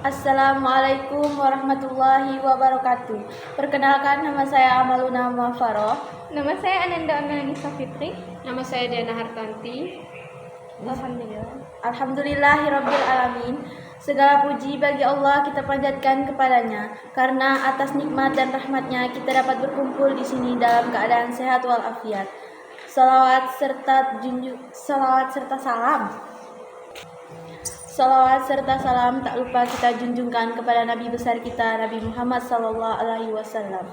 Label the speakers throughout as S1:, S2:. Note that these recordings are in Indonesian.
S1: Assalamualaikum warahmatullahi wabarakatuh. Perkenalkan, nama saya Amaluna Muafaroh.
S2: Nama saya Ananda Amelanisa Fitri.
S3: Nama saya Diana Hartanti.
S1: Alhamdulillahirabbil alamin. Segala puji bagi Allah kita panjatkan kepadanya, karena atas nikmat dan rahmatnya kita dapat berkumpul di sini dalam keadaan sehat walafiat. Salawat serta salam tak lupa kita junjungkan kepada Nabi besar kita, Nabi Muhammad SAW.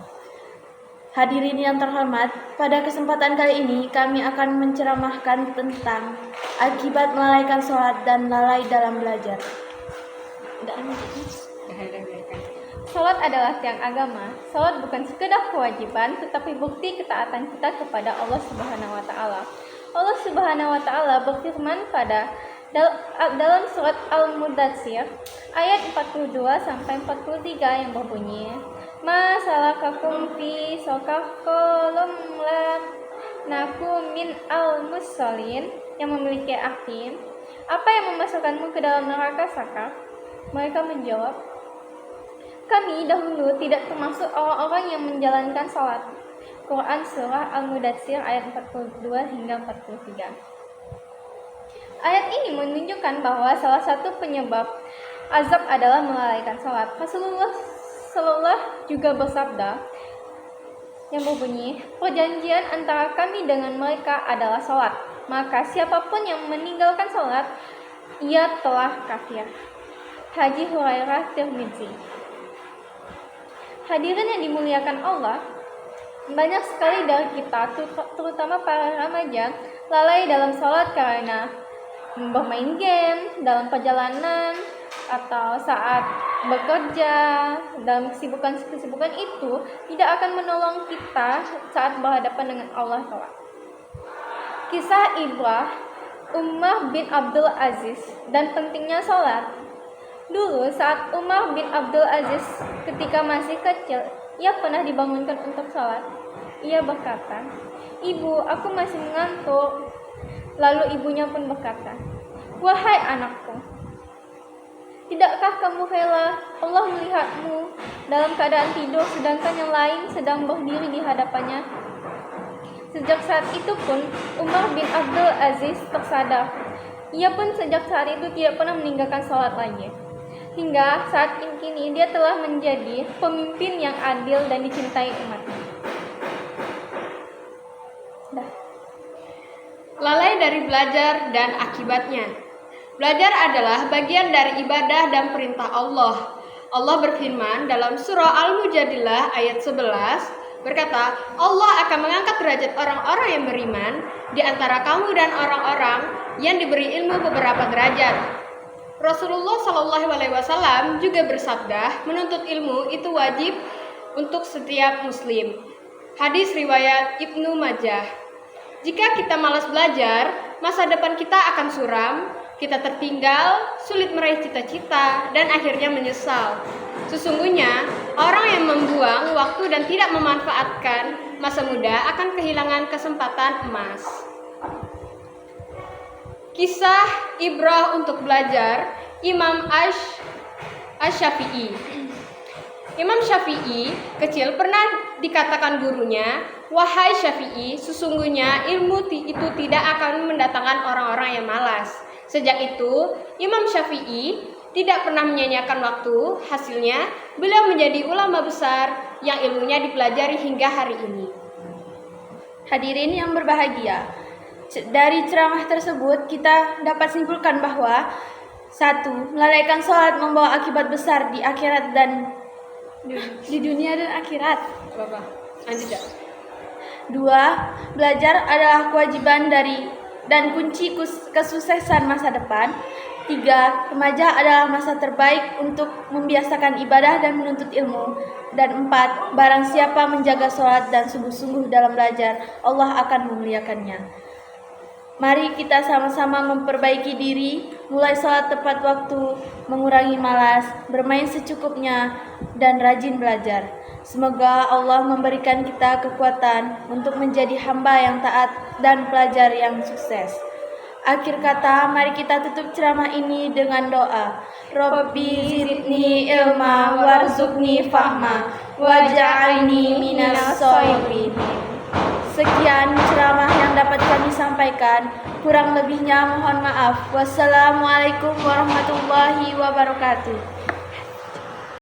S1: Hadirin yang terhormat, pada kesempatan kali ini kami akan menceramahkan tentang akibat melalaikan sholat dan lalai dalam belajar.
S2: Salat adalah tiang agama. Salat bukan sekedar kewajiban, tetapi bukti ketaatan kita kepada Allah Subhanahu wa taala. Allah Subhanahu wa taala berfirman dalam surat Al-Mudatsir ayat 42 sampai 43 yang berbunyi, "Ma salakakum fi saqar qalam la nakum min al-musallin," yang memiliki arti, "Apa yang memasukkanmu ke dalam neraka sakar?" Mereka menjawab, "Kami dahulu tidak termasuk orang-orang yang menjalankan salat." Quran surah Al-Mudatsir ayat 42 hingga 43. Ayat ini menunjukkan bahwa salah satu penyebab azab adalah melalaikan salat. Rasulullah Sallallahu juga bersabda yang berbunyi, "Perjanjian antara kami dengan mereka adalah salat. Maka siapapun yang meninggalkan salat, ia telah kafir." Haji Hurairah Tirmizi. Hadirin yang dimuliakan Allah, banyak sekali dari kita, terutama para remaja, lalai dalam salat karena bermain game, dalam perjalanan, atau saat bekerja. Dalam kesibukan itu tidak akan menolong kita saat berhadapan dengan Allah Ta'ala. Kisah ibrah Umar bin Abdul Aziz dan pentingnya salat. Dulu saat Umar bin Abdul Aziz ketika masih kecil, ia pernah dibangunkan untuk salat. Ia berkata, "Ibu, aku masih mengantuk." Lalu ibunya pun berkata, "Wahai anakku, tidakkah kamu rela Allah melihatmu dalam keadaan tidur sedangkan yang lain sedang berdiri di hadapannya?" Sejak saat itu pun Umar bin Abdul Aziz tersadar. Ia pun sejak saat itu tidak pernah meninggalkan salat lagi. Hingga saat ini dia telah menjadi pemimpin yang adil dan dicintai umatnya.
S3: Lalai dari belajar dan akibatnya. Belajar adalah bagian dari ibadah dan perintah Allah. Allah berfirman dalam surah Al-Mujadilah ayat 11 berkata, "Allah akan mengangkat derajat orang-orang yang beriman di antara kamu dan orang-orang yang diberi ilmu beberapa derajat." Rasulullah SAW juga bersabda, menuntut ilmu itu wajib untuk setiap muslim. Hadis riwayat Ibnu Majah. Jika kita malas belajar, masa depan kita akan suram, kita tertinggal, sulit meraih cita-cita, dan akhirnya menyesal. Sesungguhnya, orang yang membuang waktu dan tidak memanfaatkan masa muda akan kehilangan kesempatan emas. Kisah ibrah untuk belajar Imam Asy-Syafi'i. Imam Syafi'i kecil pernah dikatakan gurunya, "Wahai Syafi'i, sesungguhnya ilmu itu tidak akan mendatangkan orang-orang yang malas." Sejak itu, Imam Syafi'i tidak pernah menyanyiakan waktu. Hasilnya, beliau menjadi ulama besar yang ilmunya dipelajari hingga hari ini.
S1: Hadirin yang berbahagia, dari ceramah tersebut kita dapat simpulkan bahwa 1. Melalaikan sholat membawa akibat besar di akhirat dan di dunia dan akhirat.
S3: Bapak, lanjut ya.
S1: 2. Belajar adalah kewajiban dan kunci kesuksesan masa depan. 3. Remaja adalah masa terbaik untuk membiasakan ibadah dan menuntut ilmu. Dan 4. Barang siapa menjaga sholat dan sungguh-sungguh dalam belajar, Allah akan memuliakannya. Mari kita sama-sama memperbaiki diri, mulai sholat tepat waktu, mengurangi malas, bermain secukupnya, dan rajin belajar. Semoga Allah memberikan kita kekuatan untuk menjadi hamba yang taat dan pelajar yang sukses. Akhir kata, mari kita tutup ceramah ini dengan doa. Robbi zidni ilma warzuqni fahma waj'alni minas sholihin. Sekian ceramah yang dapat kami sampaikan. Kurang lebihnya mohon maaf. Wassalamualaikum warahmatullahi wabarakatuh.